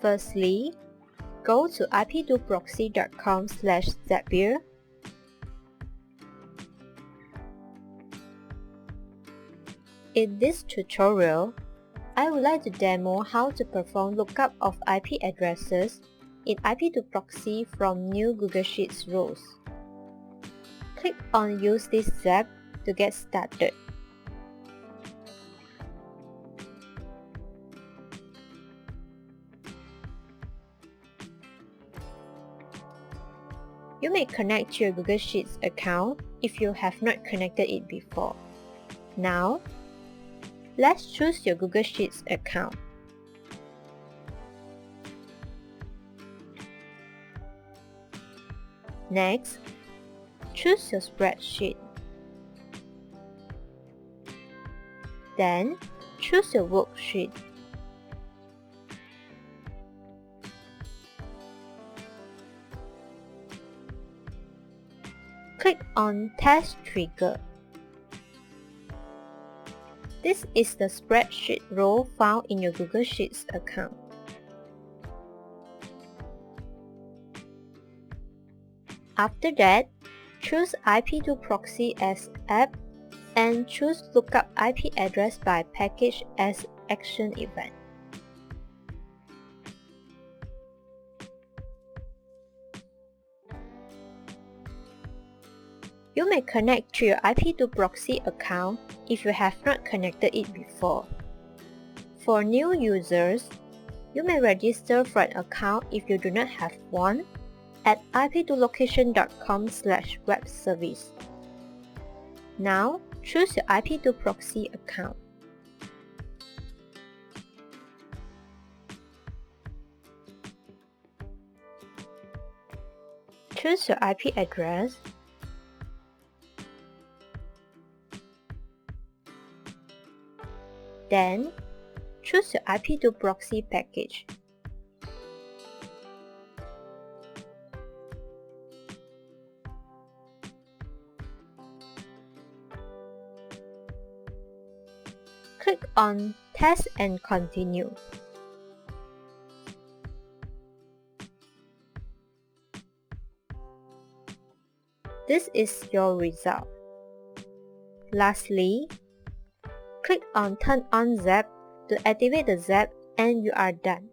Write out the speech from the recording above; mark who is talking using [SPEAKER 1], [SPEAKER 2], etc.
[SPEAKER 1] Firstly, go to ip2proxy.com/Zapier. In this tutorial, I would like to demo how to perform lookup of IP addresses in IP2Proxy from new Google Sheets rows. Click on Use this Zap to get started. You may connect to your Google Sheets account if you have not connected it before. Now, let's choose your Google Sheets account. Next, choose your spreadsheet. Then, choose your worksheet. Click on Test Trigger. This is the spreadsheet row found in your Google Sheets account. After that, choose IP2Proxy as App and choose Lookup IP Address by Package as Action Event. You may connect to your IP2Proxy account if you have not connected it before. For new users, you may register for an account if you do not have one at ip2location.com/web-service. Now, choose your IP2Proxy account. Choose your IP address. Then, choose your IP2Proxy package. Click on Test and Continue. This is your result. Lastly, click on Turn on Zap to activate the Zap and you are done.